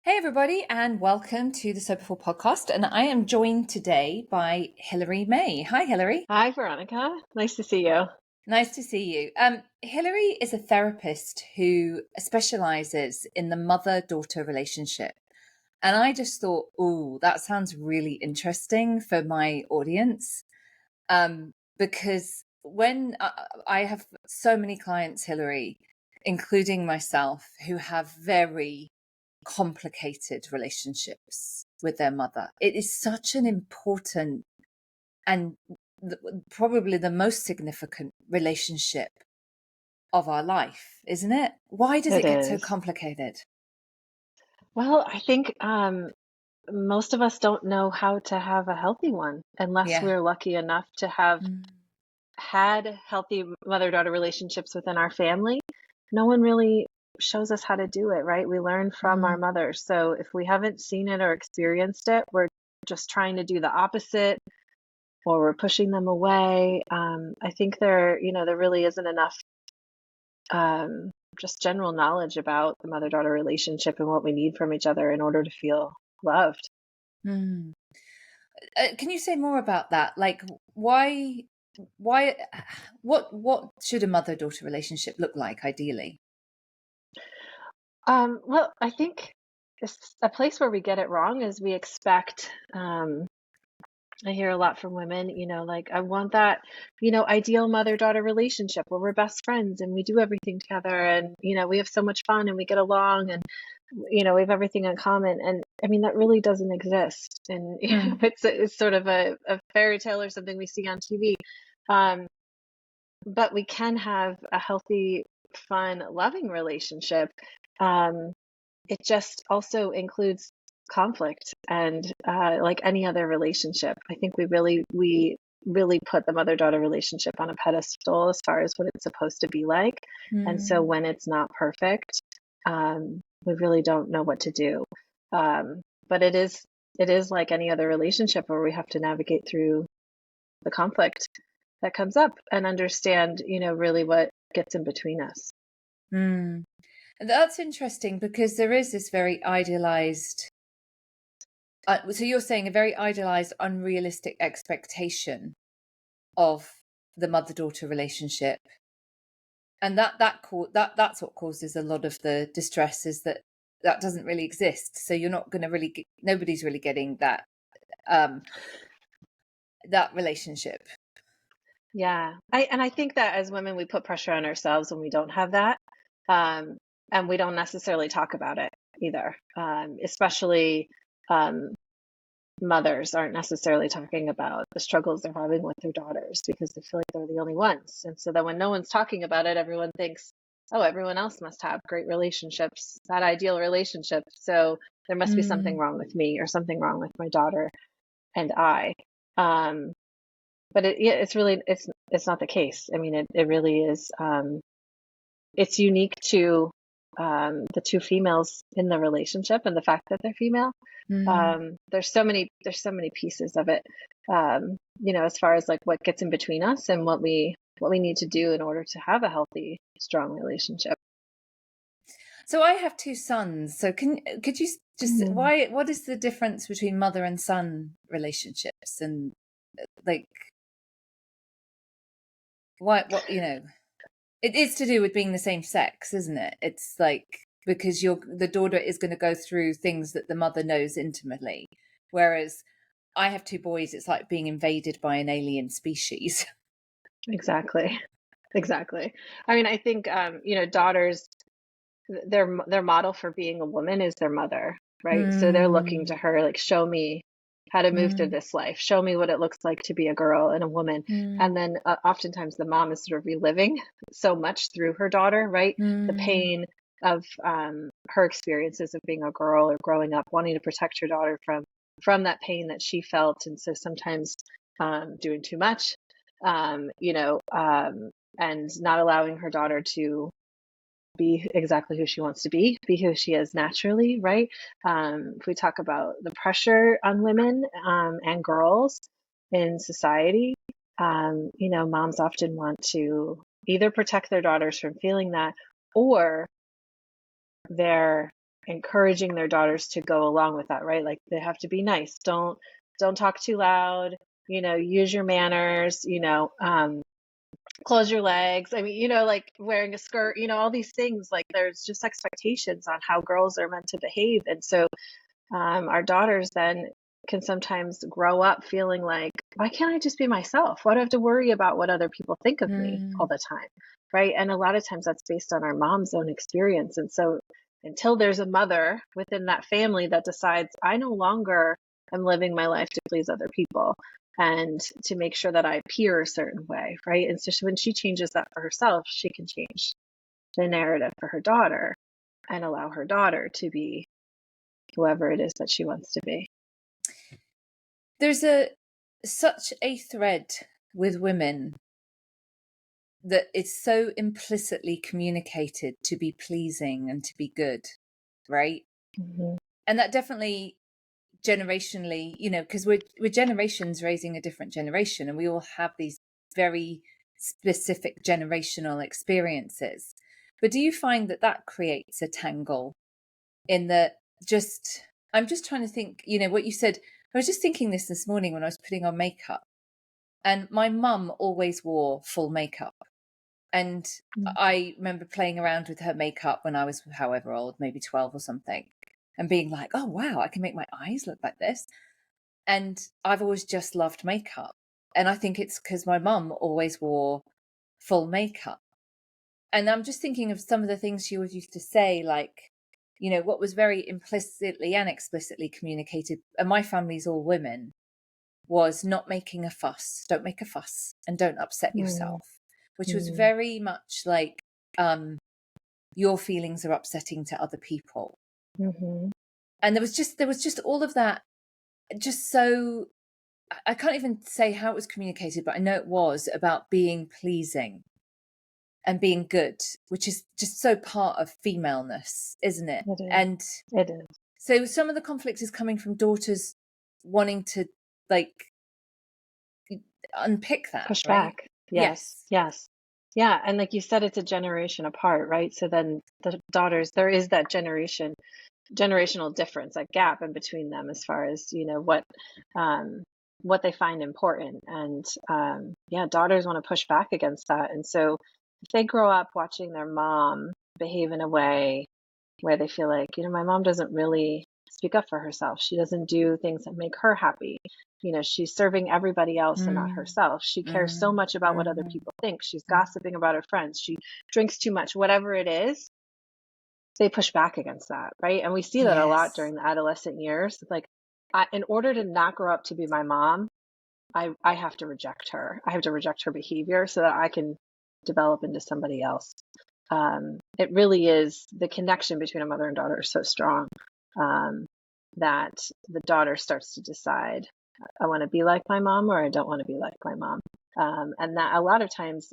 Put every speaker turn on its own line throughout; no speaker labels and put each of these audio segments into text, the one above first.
Hey, everybody, and welcome to the Soberful podcast. And I am joined today by Hilary Mae. Hi, Hilary.
Hi, Veronica. Nice to see you.
Nice to see you. Hilary is a therapist who specializes in the mother-daughter relationship. And I just thought, oh, that sounds really interesting for my audience. Because when I have so many clients, Hilary, including myself, who have very complicated relationships with their mother. It is such an important and probably the most significant relationship of our life, isn't it? Why does it
It
get so
is.
complicated?
Well, I think most of us don't know how to have a healthy one unless
Yeah.
we're lucky enough to have
Mm.
had healthy mother-daughter relationships within our family. No one really shows us how to do it, right? We learn from our
Mm.
mothers. So if we haven't seen it or experienced it, we're just trying to do the opposite or we're pushing them away. I think there really isn't enough um, just general knowledge about the mother-daughter relationship and what we need from each other in order to feel loved.
Mm. Can you say more about that? Like, why, what should a mother-daughter relationship look like ideally?
Well, I think it's a place where we get it wrong is we expect, I hear a lot from women, like, I want that, ideal mother-daughter relationship where we're best friends and we do everything together and, we have so much fun and we get along and, we have everything in common. And I mean, that really doesn't exist. And,
Mm.
it's sort of a fairy tale or something we see on TV. Um, but we can have a healthy, fun, loving relationship. Um, it just also includes conflict and like any other relationship. I think we really put the mother-daughter relationship on a pedestal as far as what it's supposed to be like. And so
Mm.
when it's not perfect, we really don't know what to do. But it is like any other relationship where we have to navigate through the conflict that comes up and understand, really what gets in between us.
Mm. That's interesting because there is this very idealized so you're saying a very idealized, unrealistic expectation of the mother-daughter relationship, and that's what causes a lot of the distress is that doesn't really exist. So you're not going to really nobody's really getting um that relationship.
Yeah. I think that as women, we put pressure on ourselves when we don't have that. Um, and we don't necessarily talk about it either. Especially um, mothers aren't necessarily talking about the struggles they're having with their daughters because they feel like they're the only ones. And so then when no one's talking about it, everyone thinks, oh, everyone else must have great relationships, that ideal relationship. So there must be something
Mm.
wrong with me or something wrong with my daughter and I. Um, but yeah, it's not the case. I mean, it really is. It's unique to the two females in the relationship and the fact that they're female.
Mm.
There's so many pieces of it. As far as like what gets in between us and what we need to do in order to have a healthy, strong relationship.
So I have two sons. So could you just
Mm.
what is the difference between mother and son relationships, and like what it is to do with being the same sex, isn't it? It's like because the daughter is going to go through things that the mother knows intimately, whereas I have two boys. It's like being invaded by an alien species.
Exactly. Exactly. I mean, I think daughters, their model for being a woman is their mother, right? So they're looking
Mm.
to her like, show me how to move through
Mm.
this life, show me what it looks like to be a girl and a woman.
Mm.
And then oftentimes the mom is sort of reliving so much through her daughter, right? The
Mm.
pain of her experiences of being a girl or growing up, wanting to protect her daughter from that pain that she felt, and so sometimes doing too much, and not allowing her daughter to be exactly who she wants to be who she is naturally, right? If we talk about the pressure on women and girls in society, moms often want to either protect their daughters from feeling that, or they're encouraging their daughters to go along with that, right? Like they have to be nice. Don't talk too loud, use your manners, close your legs. I mean, like wearing a skirt, all these things, like there's just expectations on how girls are meant to behave. And so our daughters then can sometimes grow up feeling like, why can't I just be myself? Why do I have to worry about what other people think of me all the time? Right. And a lot of times that's based on our mom's own experience. And so until there's a mother within that family that decides, I no longer am living my life to please other people and to make sure that I appear a certain way. Right. And so when she changes that for herself, she can change the narrative for her daughter and allow her daughter to be whoever it is that she wants to be.
There's such a thread with women that it's so implicitly communicated to be pleasing and to be good, right?
Mm-hmm.
And that definitely generationally, because we're generations raising a different generation, and we all have these very specific generational experiences. But do you find that creates a tangle in that I'm just trying to think, what you said. I was just thinking this morning when I was putting on makeup, and my mum always wore full makeup. And I remember playing around with her makeup when I was however old, maybe 12 or something, and being like, oh, wow, I can make my eyes look like this. And I've always just loved makeup. And I think it's because my mum always wore full makeup. And I'm just thinking of some of the things she always used to say, like, what was very implicitly and explicitly communicated, and my family's all women, was not making a fuss. Don't make a fuss and don't upset yourself, which was very much like your feelings are upsetting to other people. And there was just all of that, just so I can't even say how it was communicated, but I know it was about being pleasing and being good, which is just so part of femaleness, isn't it?
It is.
And
it is.
So some of the conflict is coming from daughters wanting to unpick that,
Push
right?
back. Yes. Yeah. And like you said, it's a generation apart, right? So then the daughters, there is that generational difference, that gap in between them as far as, what they find important. And daughters want to push back against that. And so if they grow up watching their mom behave in a way where they feel like, my mom doesn't really speak up for herself. She doesn't do things that make her happy. She's serving everybody else and not herself. She cares so much about what other people think. She's gossiping about her friends. She drinks too much, whatever it is. They push back against that, right? And we see that a lot during the adolescent years. Like, in order to not grow up to be my mom, I have to reject her. I have to reject her behavior so that I can develop into somebody else. It really is, the connection between a mother and daughter is so strong that the daughter starts to decide, I want to be like my mom or I don't want to be like my mom. And that a lot of times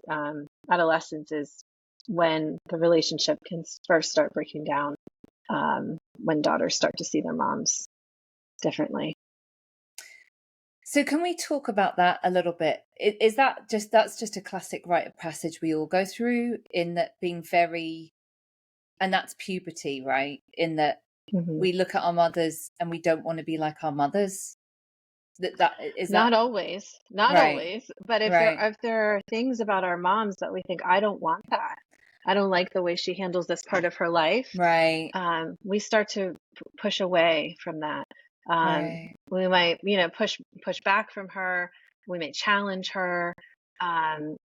adolescence is when the relationship can first start breaking down, when daughters start to see their moms differently.
So can we talk about that a little bit? Is that's just a classic rite of passage we all go through, in that being very, and that's puberty, right? In that we look at our mothers and we don't want to be like our mothers. That is
not
that
always, not
right.
always, but if
Right.
there are things about our moms that we think, I don't want that, I don't like the way she handles this part of her life,
Right.
We start to push away from that.
Right.
We might, push back from her. We may challenge her.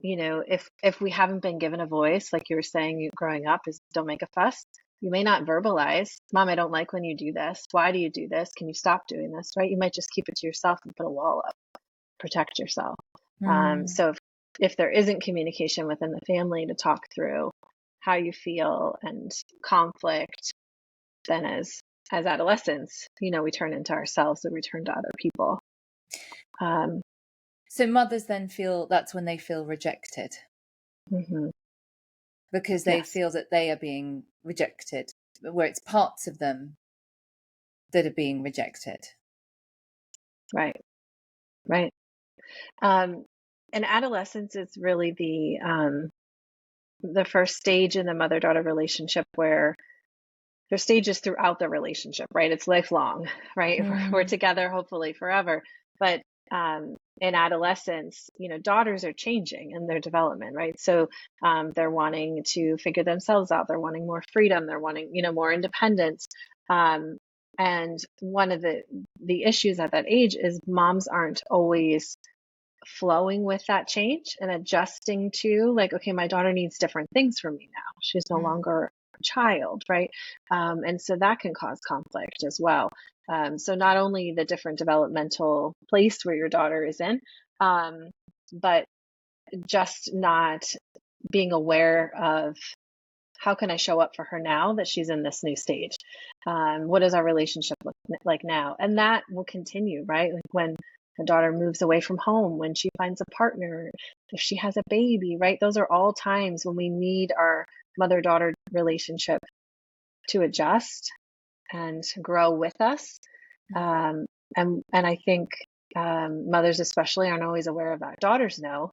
If we haven't been given a voice, like you were saying, growing up is don't make a fuss. You may not verbalize, Mom, I don't like when you do this. Why do you do this? Can you stop doing this? Right? You might just keep it to yourself and put a wall up, protect yourself. So if there isn't communication within the family to talk through how you feel and conflict, then as adolescents, we turn into ourselves and we turn to other people.
So mothers then feel that's when they feel rejected, because they feel that they are being rejected, where it's parts of them that are being rejected.
Right. And adolescence is really the first stage in the mother-daughter relationship where there's stages throughout the relationship, right? It's lifelong, right? We're
Mm.
together hopefully forever. But in adolescence, daughters are changing in their development, right? So they're wanting to figure themselves out. They're wanting more freedom. They're wanting, more independence. Um, and one of the issues at that age is moms aren't always flowing with that change and adjusting to, like, okay, my daughter needs different things from me now. She's no
Mm.
longer a child, right? And so that can cause conflict as well. So not only the different developmental place where your daughter is in, but just not being aware of, how can I show up for her now that she's in this new stage? What does our relationship look like now? And that will continue, right? Like when a daughter moves away from home, when she finds a partner, if she has a baby, right? Those are all times when we need our mother-daughter relationship to adjust and grow with us. And I think mothers especially aren't always aware of that. Daughters know,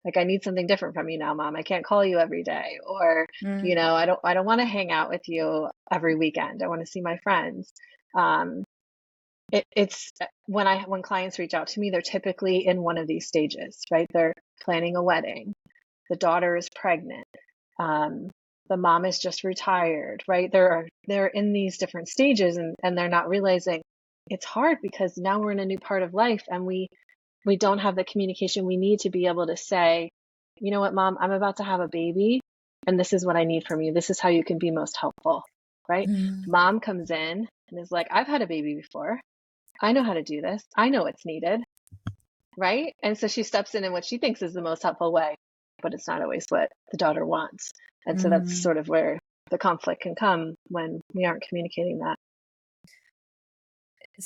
like, I need something different from you now, mom. I can't call you every day, or
Mm.
I don't want to hang out with you every weekend. I want to see my friends. um it's when clients reach out to me, they're typically in one of these stages, right? They're planning a wedding, the daughter is pregnant, um the mom is just retired, right? They're in these different stages, and they're not realizing it's hard because now we're in a new part of life, and we don't have the communication we need to be able to say, you know what, mom, I'm about to have a baby, and this is what I need from you. This is how you can be most helpful, right?
Mm.
Mom comes in and is like, I've had a baby before. I know how to do this. I know what's needed, right? And so she steps in what she thinks is the most helpful way, but it's not always what the daughter wants. And so that's
Mm.
sort of where the conflict can come when we aren't communicating that.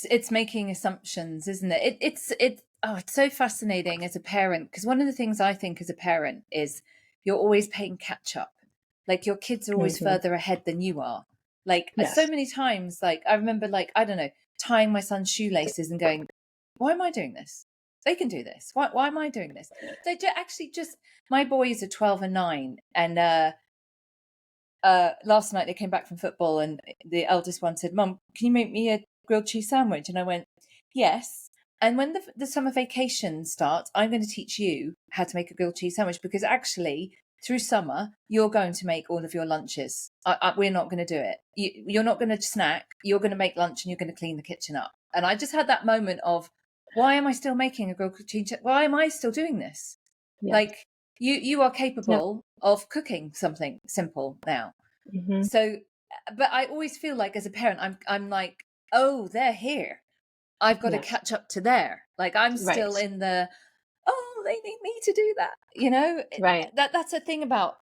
It's making assumptions, isn't it? It's so fascinating as a parent, because one of the things I think as a parent is you're always playing catch up. Like your kids are always
Hmm.
further ahead than you are. Like so
Yes.
many times, like I remember, like, I don't know, tying my son's shoelaces and going, why am I doing this? They can do this. Why am I doing this? They actually just, my boys are 12 and 9, and last night they came back from football, and the eldest one said, Mum, can you make me a grilled cheese sandwich? And I went, yes. And when the summer vacation starts, I'm going to teach you how to make a grilled cheese sandwich, because actually through summer you're going to make all of your lunches. We're not going to do it. You're not going to snack. You're going to make lunch, and you're going to clean the kitchen up. And I just had that moment of, why am I still making a grilled cheese? Why am I still doing this?
Yes.
Like, you are
Yep.
capable of cooking something simple now.
Hmm.
So, but I always feel like as a parent, I'm like, oh, they're here. I've got to
Yes.
catch up to there. Like I'm still
Right.
in the, oh, they need me to do that. You know,
Right.
that's a thing about.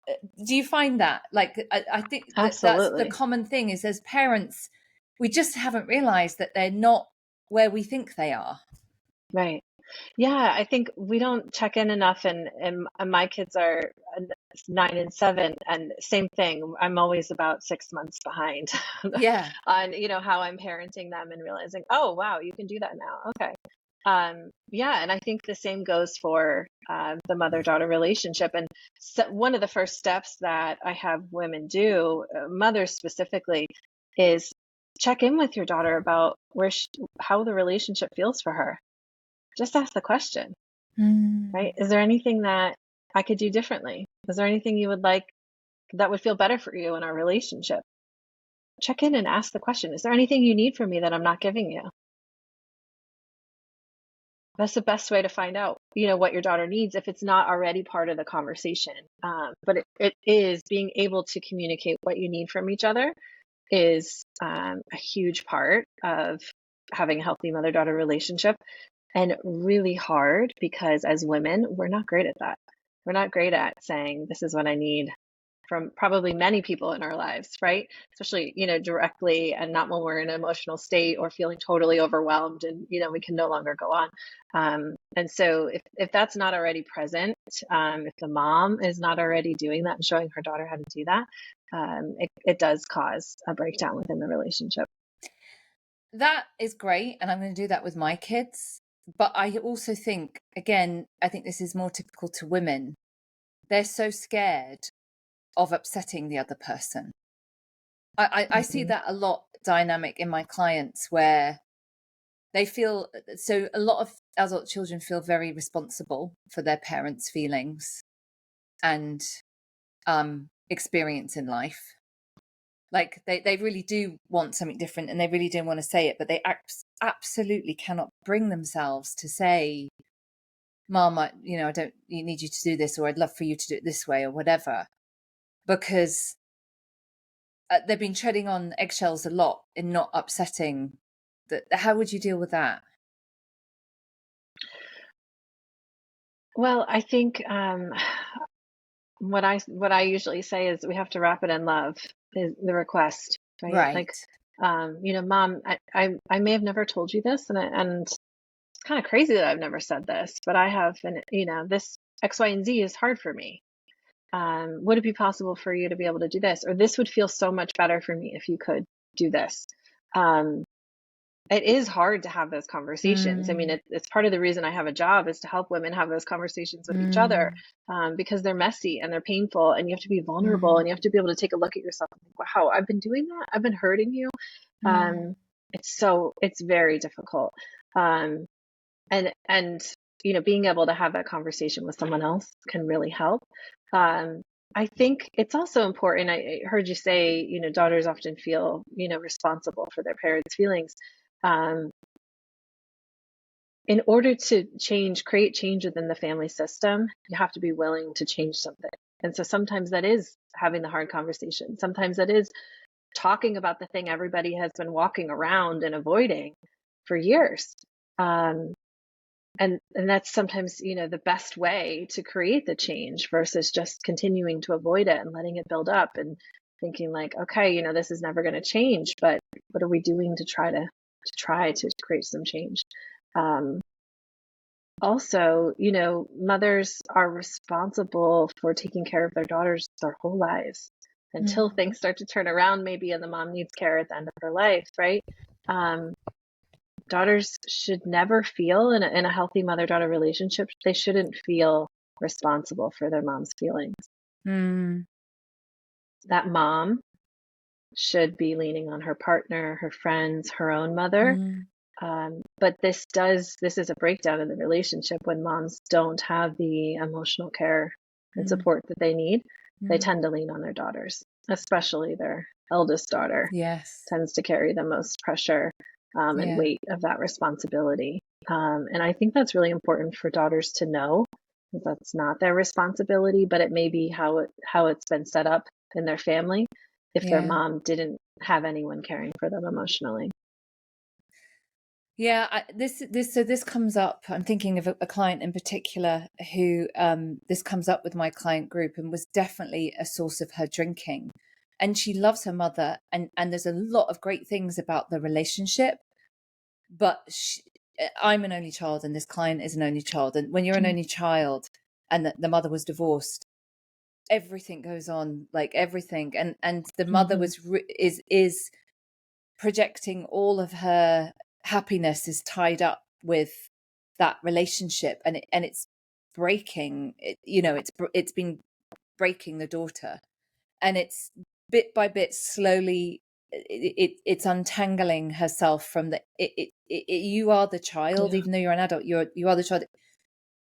Do you find that? Like, I think that's the
Absolutely.
common thing is, as parents, we just haven't realized that they're not where we think they are.
Right. Yeah, I think we don't check in enough, and my kids are 9 and 7, and same thing. I'm always about 6 months behind
Yeah.
on how I'm parenting them, and realizing, oh wow, you can do that now. Okay. Yeah, and I think the same goes for the mother-daughter relationship. And so one of the first steps that I have women do, mothers specifically, is check in with your daughter about how the relationship feels for her. Just ask the question, right?
Mm.
Is there anything that I could do differently? Is there anything you would like that would feel better for you in our relationship? Check in and ask the question. Is there anything you need from me that I'm not giving you? That's the best way to find out, what your daughter needs if it's not already part of the conversation. But it is being able to communicate what you need from each other is a huge part of having a healthy mother-daughter relationship, and really hard because as women, we're not great at that. We're not great at saying, this is what I need from probably many people in our lives, right? Especially, directly, and not when we're in an emotional state or feeling totally overwhelmed and, we can no longer go on. And so if that's not already present, if the mom is not already doing that and showing her daughter how to do that, it does cause a breakdown within the relationship.
That is great, and I'm going to do that with my kids. But I also think, again, I think this is more typical to women. They're so scared of upsetting the other person. I see
Mhm.
that a lot dynamic in my clients where they feel, so a lot of adult children feel very responsible for their parents' feelings and experience in life. Like they really do want something different and they really do want to say it, but they absolutely cannot bring themselves to say, Mom, I don't need you to do this, or I'd love for you to do it this way, or whatever, because they've been treading on eggshells a lot in not upsetting. How would you deal with that?
Well, I think what I usually say is we have to wrap it in love is the request, right? Like,
Right.
Mom, I may have never told you this, and it's kind of crazy that I've never said this, but I have, and this X, Y, and Z is hard for me. Would it be possible for you to be able to do this? Or this would feel so much better for me if you could do this. Um, it is hard to have those conversations. I mean,
Mm,
it's part of the reason I have a job is to help women have those conversations with each other,
mm,
because they're messy and they're painful, and you have to be vulnerable and
mm,
you have to be able to take a look at yourself and think, wow, I've been doing that. I've been hurting you.
mm,
Um, it's very difficult. Um, and being able to have that conversation with someone else can really help. um, I think it's also important. I heard you say, daughters often feel, responsible for their parents' feelings. um, in order to create change within the family system, you have to be willing to change something. And so sometimes that is having the hard conversation, sometimes that is talking about the thing everybody has been walking around and avoiding for years. um, and that's sometimes, the best way to create the change versus just continuing to avoid it and letting it build up and thinking like, okay, this is never going to change, but what are we doing to try to create some change? um, Also, mothers are responsible for taking care of their daughters their whole lives until
mm.
things start to turn around, maybe, and the mom needs care at the end of her life, right? um, Daughters should never feel, in a healthy mother-daughter relationship, they shouldn't feel responsible for their mom's feelings.
Mm,
That mom should be leaning on her partner, her friends, her own mother.
mm,
But this is a breakdown in the relationship when moms don't have the emotional care and
mm,
support that they need. They
mm.
tend to lean on their daughters, especially their eldest daughter
Yes.
tends to carry the most pressure, and
Yeah.
weight of that responsibility. And I think that's really important for daughters to know that that's not their responsibility, but it may be how it's been set up in their family if their
Yeah.
mom didn't have anyone caring for them emotionally.
Yeah, this comes up. I'm thinking of a client in particular who this comes up with my client group and was definitely a source of her drinking. And she loves her mother, and there's a lot of great things about the relationship. But I'm an only child, and this client is an only child. And when you're an only child, and the mother was divorced, everything goes on, like everything, and the mother
Mm-hmm.
was is projecting all of her happiness is tied up with that relationship, and it's breaking it, it's been breaking the daughter, and it's bit by bit slowly it's untangling herself from you are the child,
Yeah.
even though you're an adult, you are the child.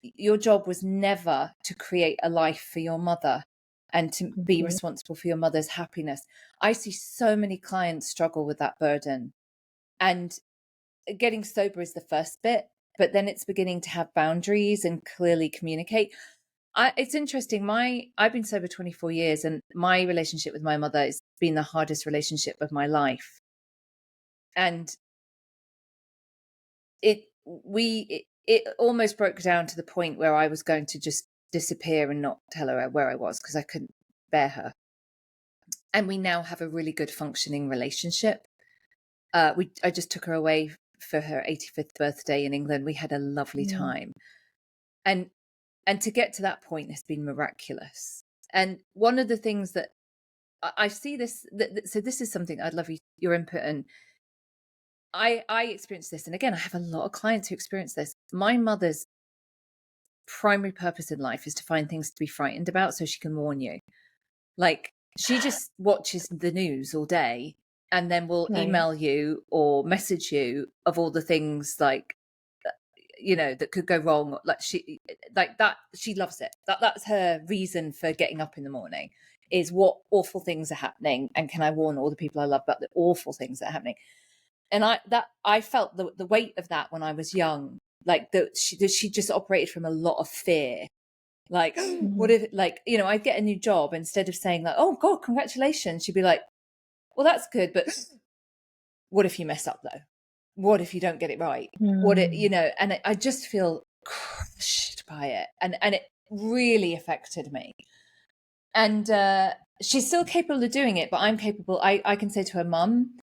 Your job was never to create a life for your mother and to be
Mm-hmm.
responsible for your mother's happiness. I see so many clients struggle with that burden, and getting sober is the first bit, but then it's beginning to have boundaries and clearly communicate. It's interesting. I've been sober 24 years, and my relationship with my mother has been the hardest relationship of my life. And it almost broke down to the point where I was going to just disappear and not tell her where I was because I couldn't bear her. And we now have a really good functioning relationship. I just took her away for her 85th birthday in England. We had a lovely
Mm.
time. And to get to that point has been miraculous. And one of the things that I see this, so this is something I'd love your input. And I experienced this. And again, I have a lot of clients who experience this. My mother's primary purpose in life is to find things to be frightened about so she can warn you. Like, she just watches the news all day and then will
Right.
email you or message you of all the things like, that could go wrong. Like she loves it. That's her reason for getting up in the morning, is what awful things are happening, and can I warn all the people I love about the awful things that are happening. And I felt the weight of that when I was young, like that she just operated from a lot of fear. Like, what
Mhm.
if, like, I'd get a new job, instead of saying like, oh God, congratulations, she'd be like, well, that's good, but what if you mess up though? What if you don't get it right?
Mm.
And I just feel crushed by it. And it really affected me. And she's still capable of doing it, but I'm capable. I can say to her, Mum,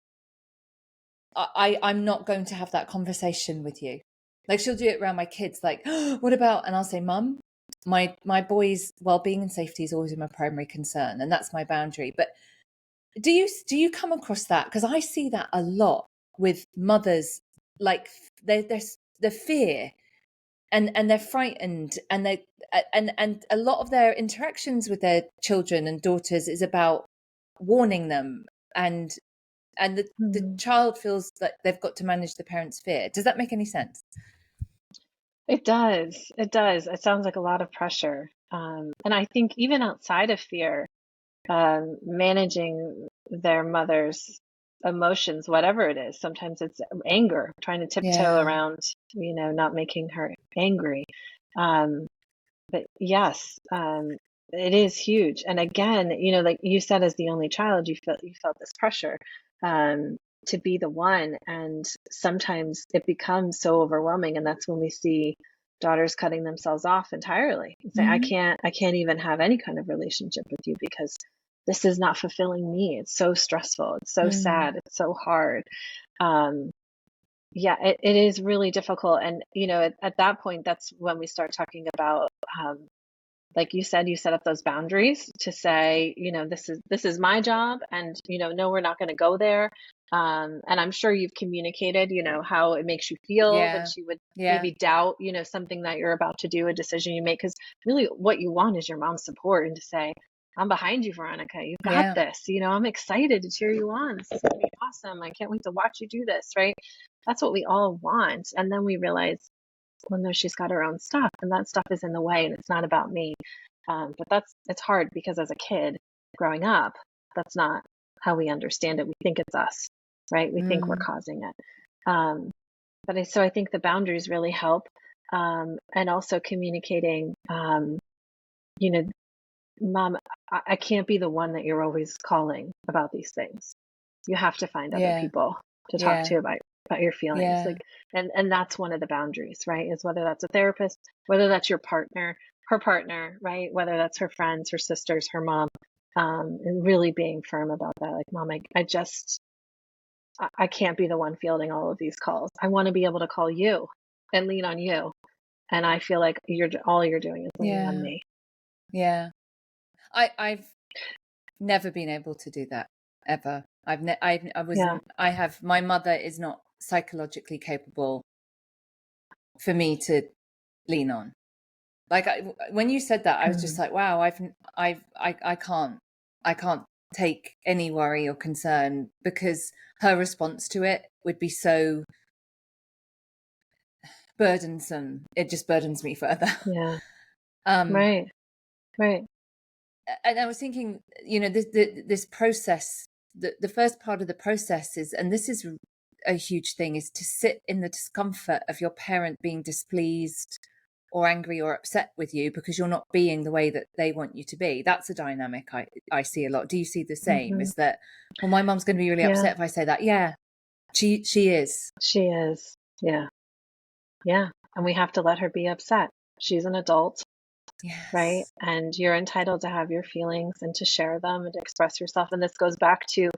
I'm not going to have that conversation with you. Like, she'll do it around my kids, like, what about, and I'll say, Mum, my boys' well-being and safety is always my primary concern, and that's my boundary. But do you come across that? Because I see that a lot with mothers, like their fear, and they're frightened, and they and a lot of their interactions with their children and daughters is about warning them, and the
Mm.
child feels that they've got to manage the parents' fear. Does that make any sense?
It does. It does. It sounds like a lot of pressure. And I think even outside of fear, managing their mother's emotions, whatever it is. Sometimes it's anger, trying to tiptoe
Yeah,
around, not making her angry. Um, but yes, it is huge. And again, like you said, as the only child, you felt this pressure um, to be the one, and sometimes it becomes so overwhelming, and that's when we see daughters cutting themselves off entirely and say,
hmm,
I can't even have any kind of relationship with you because this is not fulfilling me. It's so stressful. It's so
mm,
sad. It's so hard. Um, yeah, it is really difficult. And, at that point, that's when we start talking about, like you said, you set up those boundaries to say, this is my job, and no, we're not going to go there. And I'm sure you've communicated, how it makes you feel when
yeah,
she would
yeah,
maybe doubt, something that you're about to do, a decision you make. Because really, what you want is your mom's support, and to say, I'm behind you, Veronica. You've got
yeah,
this. I'm excited to cheer you on. This is going to be awesome. I can't wait to watch you do this, right? That's what we all want. And then we realize, well, no, she's got her own stuff, and that stuff is in the way, and it's not about me. But it's hard because as a kid growing up, that's not how we understand it. We think it's us, right? We think we're
mm,
causing it. Um, so I think the boundaries really help, and also communicating. You know, Mom, I can't be the one that you're always calling about these things. You have to find other
yeah,
people to talk
yeah,
to about your feelings.
yeah,
Like, and that's one of the boundaries, right? Is whether that's a therapist, whether that's your partner, her partner, right? Whether that's her friends, her sisters, her mom, and really being firm about that. Like, Mom, I can't be the one fielding all of these calls. I want to be able to call you and lean on you. And I feel like all you're doing is leaning on
yeah,
me.
yeah. I've never been able to do that, ever. I
Yeah.
wasn't. I have. My mother is not psychologically capable for me to lean on. Like, when you said that, I was just
Mm.
like, wow, I can't take any worry or concern, because her response to it would be so burdensome. It just burdens me further.
Yeah.
um
Right. Right.
and I was thinking, this process, the first part of the process is, and this is a huge thing, is to sit in the discomfort of your parent being displeased or angry or upset with you because you're not being the way that they want you to be. That's a dynamic I see a lot. Do you see the same?
Hmm.
Is that, well, my mum's going to be really
Yeah.
upset if I say that. Yeah, she is.
She is. Yeah. Yeah. And we have to let her be upset. She's an adult, right?
Yes.
And you're entitled to have your feelings and to share them and to express yourself. And this goes back to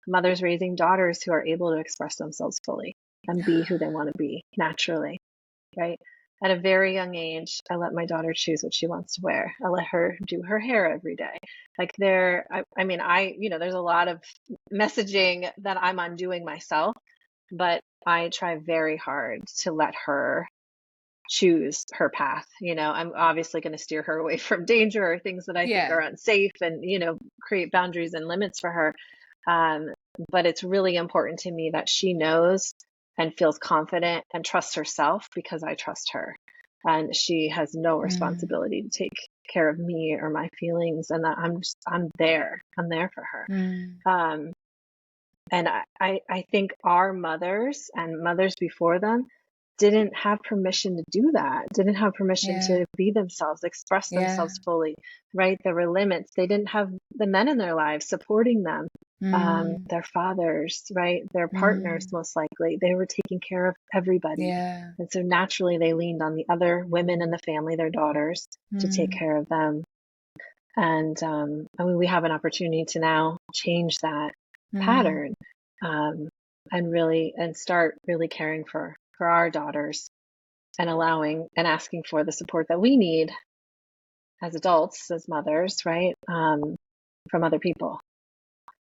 mothers raising daughters who are able to express themselves fully and be who they want to be naturally, right? At a very young age, I let my daughter choose what she wants to wear. I let her do her hair every day. Like, there's a lot of messaging that I'm undoing myself, but I try very hard to let her choose her path. I'm obviously going to steer her away from danger or things that I think are
Yeah.
unsafe, and create boundaries and limits for her. Um, but it's really important to me that she knows and feels confident and trusts herself, because I trust her. And she has no
Mm.
responsibility to take care of me or my feelings, and that I'm there. I'm there for her.
Mm.
Um, and I think our mothers and mothers before them didn't have permission to do that, didn't have permission
Yeah.
to be themselves, express
Yeah.
themselves fully, right? There were limits. They didn't have the men in their lives supporting them,
Mm.
their fathers, right? Their partners,
Mm.
most likely. They were taking care of everybody.
Yeah.
And so naturally, they leaned on the other women in the family, their daughters, to take
Mm.
care of them. And I mean, we have an opportunity to now change that
Mm.
pattern, and start really caring for our daughters, and allowing and asking for the support that we need as adults, as mothers, right? From other people.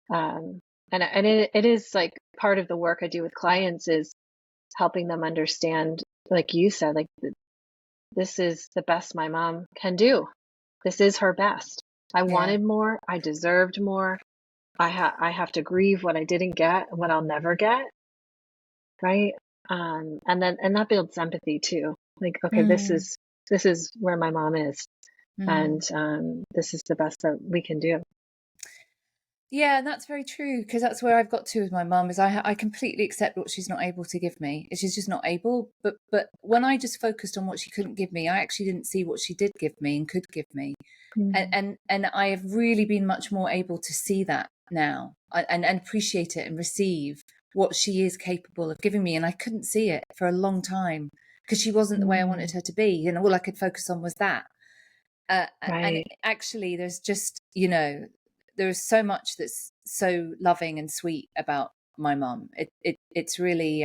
Um, and it is like part of the work I do with clients is helping them understand, like you said, like this is the best my mom can do. This is her best. I
Yeah.
wanted more. I deserved more. I have to grieve what I didn't get and what I'll never get, right? And that builds empathy too. Like, okay,
Mm.
this is where my mom is, and
Mm.
this is the best that we can do.
Yeah, and that's very true, because that's where I've got to with my mum. Is I completely accept what she's not able to give me. She's just not able. But when I just focused on what she couldn't give me, I actually didn't see what she did give me and could give me. And
Mm.
I have really been much more able to see that now, and appreciate it and receive what she is capable of giving me. And I couldn't see it for a long time because she wasn't the way I wanted
Mm.
her to be, and all I could focus on was that. And
Right.
actually, there's just, there's so much that's so loving and sweet about my mum. It's really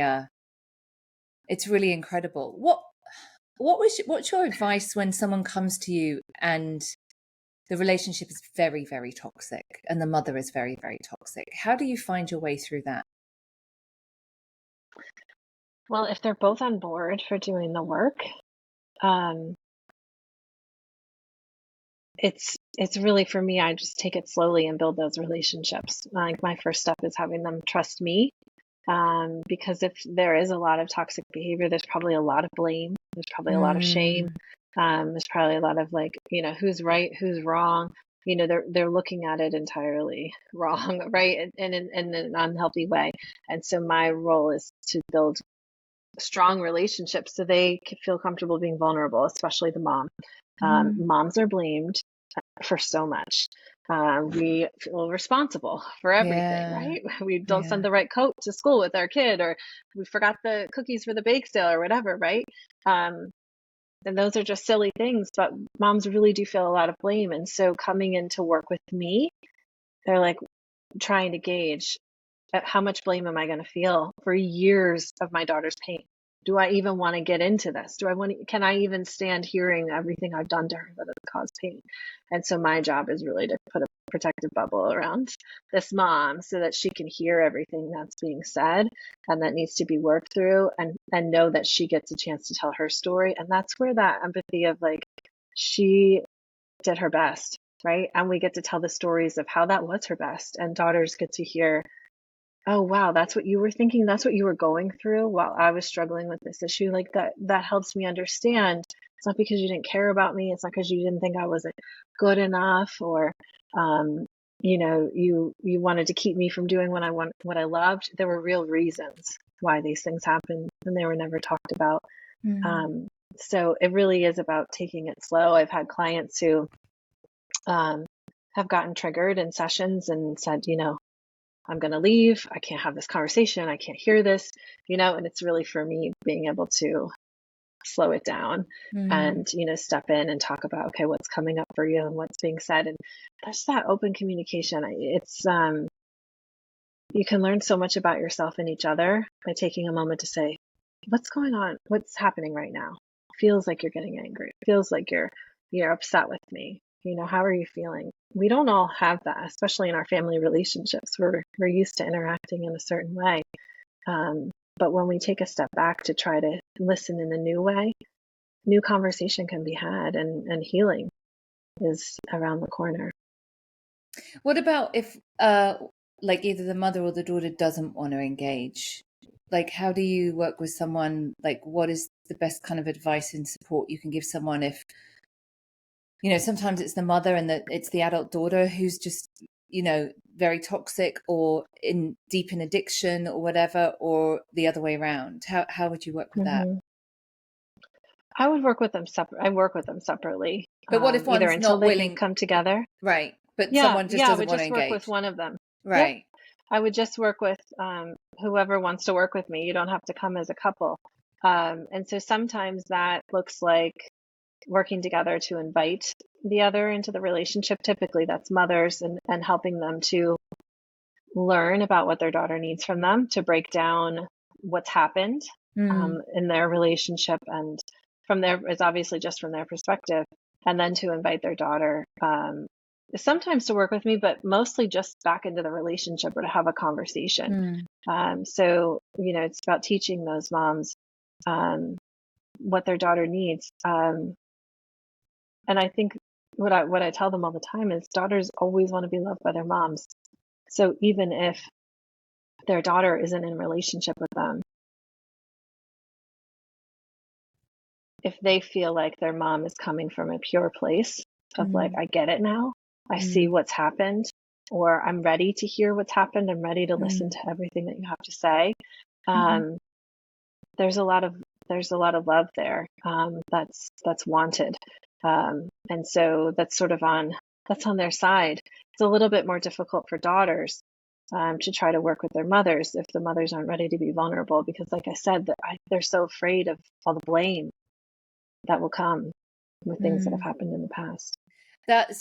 incredible. What's your advice when someone comes to you and the relationship is very, very toxic and the mother is very, very toxic? How do you find your way through that?
Well, if they're both on board for doing the work, um, it's really, for me, I just take it slowly and build those relationships. Like, my first step is having them trust me, because if there is a lot of toxic behavior, there's probably a lot of blame, there's probably a lot of shame,
Mm,
there's probably a lot of, like, who's right, who's wrong. They're looking at it entirely wrong, right? And in an unhealthy way. And so my role is to build strong relationships so they can feel comfortable being vulnerable, especially the mom.
mm,
Moms are blamed for so much. We feel responsible for everything,
yeah,
right? We don't
yeah,
send the right coat to school with our kid, or we forgot the cookies for the bake sale, or whatever, right? Um, and those are just silly things, but moms really do feel a lot of blame. And so coming in to work with me, they're like trying to gauge, how much blame am I going to feel for years of my daughter's pain? Do I even want to get into this? Can I even stand hearing everything I've done to her that has caused pain? And so my job is really to put a protective bubble around this mom so that she can hear everything that's being said and that needs to be worked through, and know that she gets a chance to tell her story. And that's where that empathy of, like, she did her best, right? And we get to tell the stories of how that was her best. And daughters get to hear, oh wow, that's what you were thinking, that's what you were going through while I was struggling with this issue. Like, that helps me understand. It's not because you didn't care about me, it's not because you didn't think I wasn't good enough, or you wanted to keep me from doing what I loved. There were real reasons why these things happened, and they were never talked about.
mm,
um, so it really is about taking it slow. I've had clients who um, have gotten triggered in sessions and said, I'm going to leave. I can't have this conversation. I can't hear this, and it's really, for me, being able to slow it down
mm,
and, step in and talk about, okay, what's coming up for you and what's being said. And that's that open communication. You can learn so much about yourself and each other by taking a moment to say, what's going on? What's happening right now? Feels like you're getting angry. Feels like you're upset with me. How are you feeling? We don't all have that, especially in our family relationships. We're used to interacting in a certain way. But when we take a step back to try to listen in a new way, new conversation can be had, and healing is around the corner.
What about if like either the mother or the daughter doesn't want to engage? Like how do you work with someone? Like what is the best kind of advice and support you can give someone if, sometimes it's the mother and it's the adult daughter who's just, very toxic or in deep in addiction or whatever, or the other way around. How would you work with that?
Hmm. I would work with them separate. I work with them separately,
But what if
either
one's
until
not
they can
willing?
come together.
Right. But
Yeah,
someone just
yeah, I
doesn't
would
want to
just work with
engage.
one of them. Yep.
Right.
I would just work with whoever wants to work with me. You don't have to come as a couple. And so sometimes that looks like working together to invite the other into the relationship. Typically, that's mothers, and helping them to learn about what their daughter needs from them, to break down what's happened
Mm,
in their relationship, and from their, it's obviously just from their perspective, and then to invite their daughter, sometimes to work with me, but mostly just back into the relationship or to have a conversation.
mm,
So, it's about teaching those moms what their daughter needs. And I think what I tell them all the time is daughters always want to be loved by their moms. So even if their daughter isn't in a relationship with them, if they feel like their mom is coming from a pure place of like,
mm,
I get it now, I see
mm,
what's happened, or I'm ready to hear what's happened, I'm ready to listen
mm,
to everything that you have to say.
mhm,
Um, there's a lot of love there, that's wanted, and so that's on their side. It's a little bit more difficult for daughters, to try to work with their mothers if the mothers aren't ready to be vulnerable, because like I said, they're so afraid of all the blame that will come with things that have
mm.
happened in the past.
That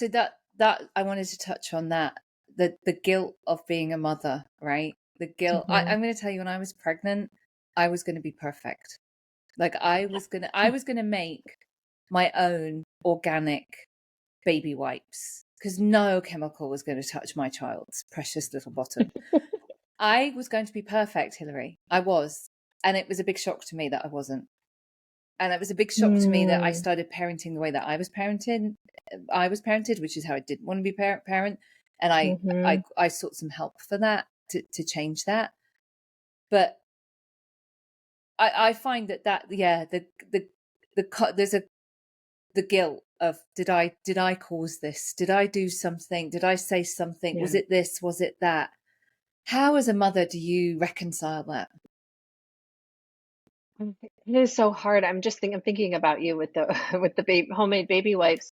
I wanted to touch on that, the guilt of being a mother, right? The guilt.
Hmm.
I'm going to tell you, when I was pregnant, I was going to be perfect. Like I was gonna make my own organic baby wipes because no chemical was going to touch my child's precious little bottom. I was going to be perfect, Hilary. I was, and it was a big shock to me that I wasn't. And it was a big shock to me that I
Mm.
started parenting the way that I was parented, which is how I didn't want to be parent. And
Hmm.
I sought some help for that to change that. But I find that yeah, there's the guilt of did I cause this? Did I do something? Did I say something? Was
Yeah.
it this? Was it that? How as a mother do you reconcile that?
It is so hard. I'm thinking about you with the with the homemade baby wipes.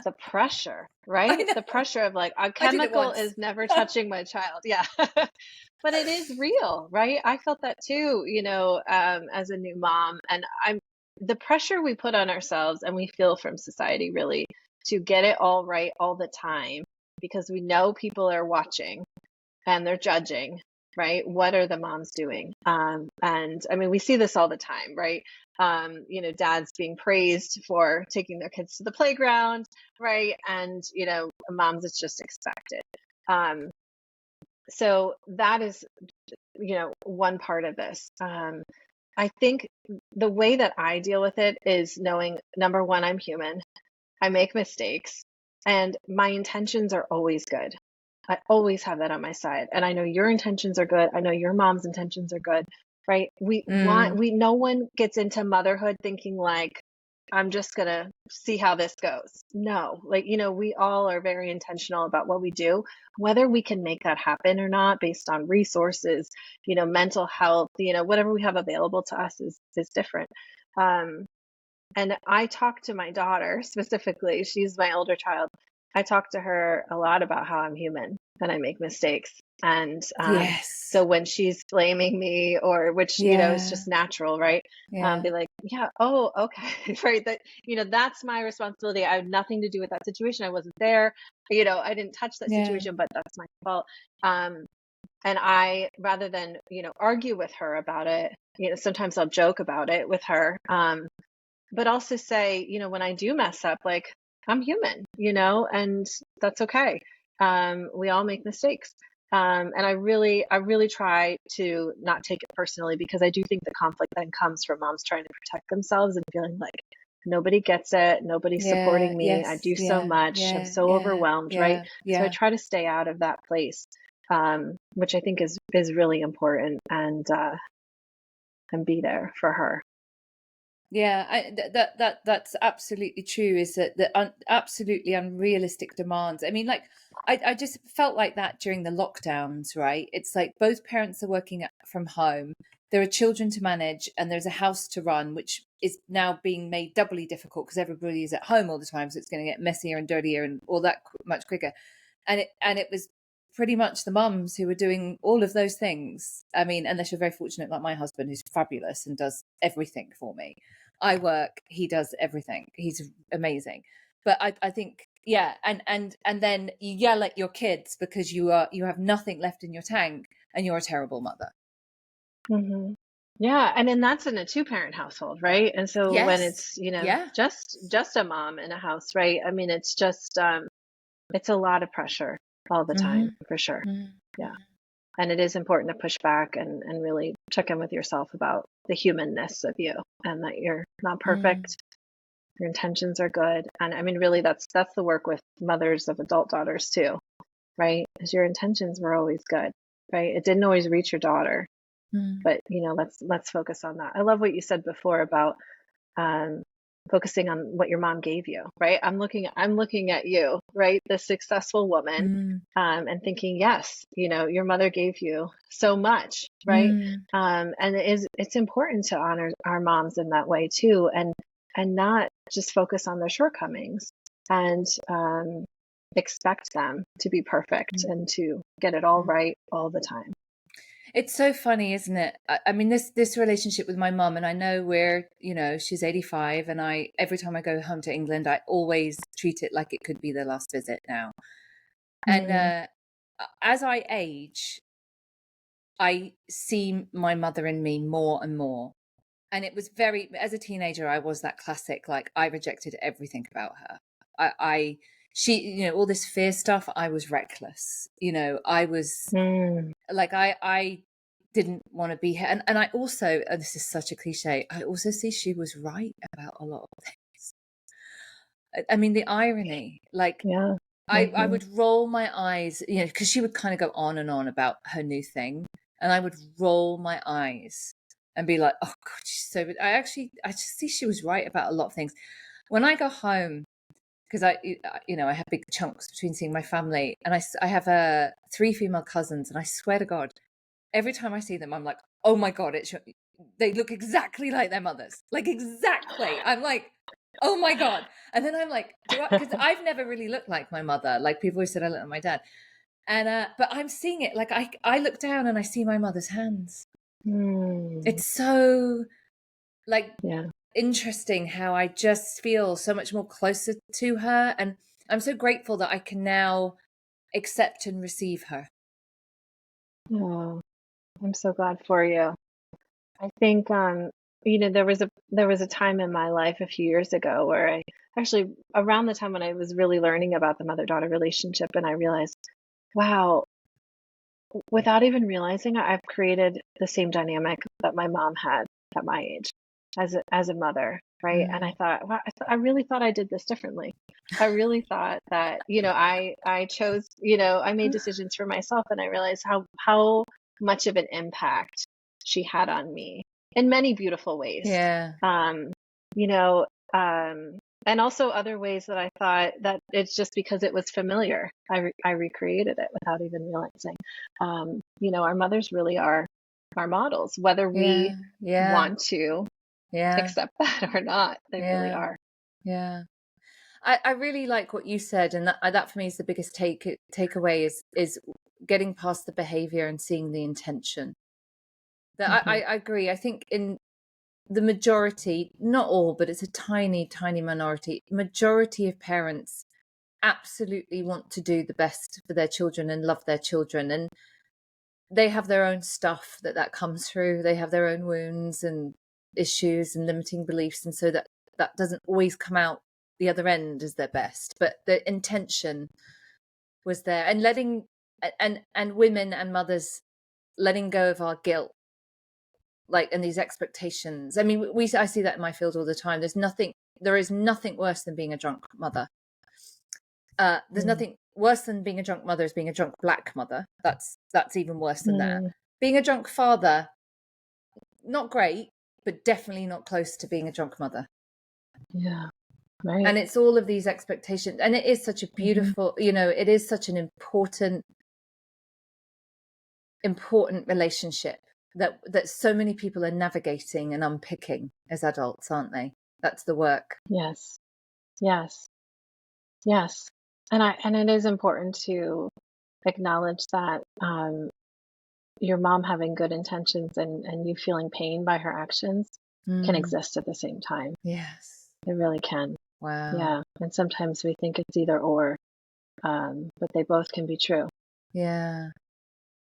The pressure,
I
right?
know.
The pressure of like, a
I did it
chemical
once.
is never touching my child. Yeah. But it is real, right? I felt that too, as a new mom. And the pressure we put on ourselves and we feel from society, really, to get it all right all the time, because we know people are watching and they're judging, right? What are the moms doing? And I mean, we see this all the time, right? Dads being praised for taking their kids to the playground, right? And, moms, it's just expected. Um, so that is, one part of this. I think the way that I deal with it is knowing, number one, I'm human. I make mistakes, and my intentions are always good. I always have that on my side. And I know your intentions are good. I know your mom's intentions are good, right?
Mm,
No one gets into motherhood thinking like, I'm just going to see how this goes. No, like, we all are very intentional about what we do, whether we can make that happen or not based on resources, mental health, whatever we have available to us is different. Um, and I talk to my daughter specifically, she's my older child. I talk to her a lot about how I'm human and I make mistakes. And
yes.
so when she's blaming me, or which, is
Yeah.
just natural, right?
Yeah.
Be like, yeah, oh, okay, right. That, that's my responsibility. I had nothing to do with that situation. I wasn't there. I didn't touch that
Yeah.
situation, but that's my fault. And I, rather than, argue with her about it, sometimes I'll joke about it with her. But also say, when I do mess up, like, I'm human, and that's okay. We all make mistakes. And I really try to not take it personally, because I do think the conflict then comes from moms trying to protect themselves and feeling like nobody gets it. Nobody's
Yeah,
supporting me. I
yes,
do so
yeah,
much. I'm
yeah,
so
yeah,
overwhelmed, right?
yeah,
So I
yeah.
try to stay out of that place, which I think is really important, and be there for her.
Yeah, that's absolutely true. Is that absolutely unrealistic demands? I mean, like, I just felt like that during the lockdowns, right? It's like both parents are working from home. There are children to manage, and there's a house to run, which is now being made doubly difficult because everybody is at home all the time. So it's going to get messier and dirtier and all that much quicker. And it was pretty much the mums who were doing all of those things. I mean, unless you're very fortunate, like my husband, who's fabulous and does everything for me. I work, he does everything. He's amazing. But I think, yeah, and then you yell at your kids because you have nothing left in your tank and you're a terrible mother.
Hmm. Yeah, and then that's in a two-parent household, right? And so when
Yes.
it's,
Yeah.
just a mom in a house, right? I mean, it's just it's a lot of pressure all the time,
Hmm.
for sure. Yeah.
Hmm.
And it is important to push back and really check in with yourself about the humanness of you, and that you're not
Hmm.
perfect. Your intentions are good. And I mean, really, that's the work with mothers of adult daughters too, right? Is your intentions were always good, right? It didn't always reach your daughter,
Hmm.
but let's focus on that. I love what you said before about um, focusing on what your mom gave you, right? I'm looking at you, right? The successful woman,
Hmm.
and thinking, yes, your mother gave you so much, right?
Hmm.
And it's important to honor our moms in that way too, and not just focus on their shortcomings, and expect them to be perfect and to get it all right all the time.
It's so funny, isn't it? I mean, this relationship with my mum, and I know she's 85, and I every time I go home to England, I always treat it like it could be their last visit now. And
Mm,
as I age, I see my mother in me more and more. And it was as a teenager, I was that classic, like I rejected everything about her. She, all this fear stuff, I was reckless. I was
mm,
like, I didn't want to be here. And I also, and this is such a cliche, I also see she was right about a lot of things. I mean, the irony, like,
yeah.
I
Hmm.
would roll my eyes, because she would kind of go on and on about her new thing, and I would roll my eyes and be like, "Oh God, she's so." I just see she was right about a lot of things. When I go home, because I have big chunks between seeing my family, and I have three female cousins, and I swear to God, every time I see them, I'm like, "Oh my God, they look exactly like their mothers, like exactly." I'm like, "Oh my God." And then I'm like, because I've never really looked like my mother. Like people always said I look like my dad. And but I'm seeing it, like I look down and I see my mother's hands.
Mm,
It's so like
yeah.
interesting how I just feel so much more closer to her, and I'm so grateful that I can now accept and receive her.
Oh, I'm so glad for you. I think there was a time in my life a few years ago where I actually, around the time when I was really learning about the mother-daughter relationship, and I realized, wow, without even realizing it, I've created the same dynamic that my mom had at my age as a mother, right? And I
Mm,
thought, wow, I really thought I did this differently. I really thought that, I chose, I made decisions for myself, and I realized how much of an impact she had on me in many beautiful ways.
yeah,
Um, you know, and also other ways that I thought that it's just because it was familiar. I recreated it without even realizing. Our mothers really are our models, whether we
yeah, yeah,
want to
yeah,
accept that or not. They really
yeah,
are.
yeah. I really like what you said, and that for me is the biggest takeaway is getting past the behavior and seeing the intention. That
Hmm.
I agree. I think in the majority, not all, but it's a tiny, tiny minority. Majority of parents absolutely want to do the best for their children and love their children, and they have their own stuff that comes through. They have their own wounds and issues and limiting beliefs, and so that doesn't always come out the other end as their best. But the intention was there, and and women and mothers letting go of our guilt, like, and these expectations. I mean, I see that in my field all the time. There's nothing there is nothing worse than being a drunk mother. There's
Mm.
nothing worse than being a drunk mother is being a drunk Black mother. That's even worse than that.
Mm.
Being a drunk father, not great, but definitely not close to being a drunk mother.
Yeah. Right.
And it's all of these expectations, and it is such a beautiful, it is such an important relationship that so many people are navigating and unpicking as adults, aren't they? That's the work.
Yes. Yes. Yes. And it is important to acknowledge that your mom having good intentions and you feeling pain by her actions can exist at the same time.
Yes.
It really can.
Wow.
Yeah. And sometimes we think it's either or, but they both can be true.
Yeah.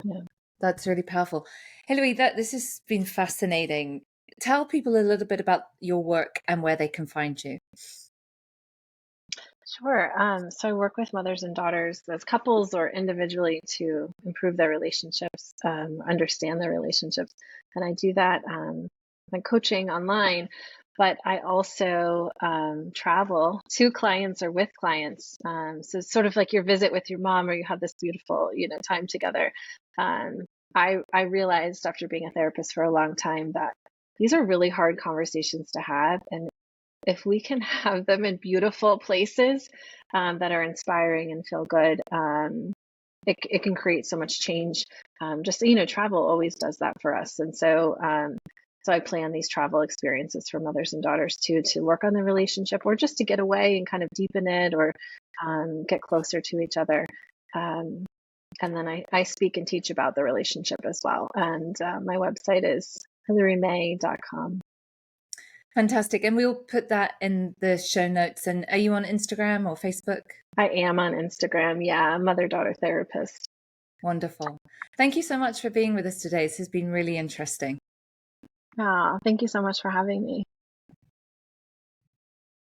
Yeah.
That's really powerful. Hilary, this has been fascinating. Tell people a little bit about your work and where they can find you.
Sure. So I work with mothers and daughters as couples or individually to improve their relationships, understand their relationships. And I do that by coaching online, but I also travel to clients or with clients. So it's sort of like your visit with your mom, or you have this beautiful, time together. I realized after being a therapist for a long time that these are really hard conversations to have, and if we can have them in beautiful places that are inspiring and feel good, it can create so much change. Just travel always does that for us, and so I plan these travel experiences for mothers and daughters too, to work on the relationship, or just to get away and kind of deepen it, or get closer to each other. And then I speak and teach about the relationship as well. And my website is hilarymae.com.
Fantastic. And we'll put that in the show notes. And are you on Instagram or Facebook?
I am on Instagram. Yeah, mother-daughter therapist.
Wonderful. Thank you so much for being with us today. This has been really interesting.
Thank you so much for having me.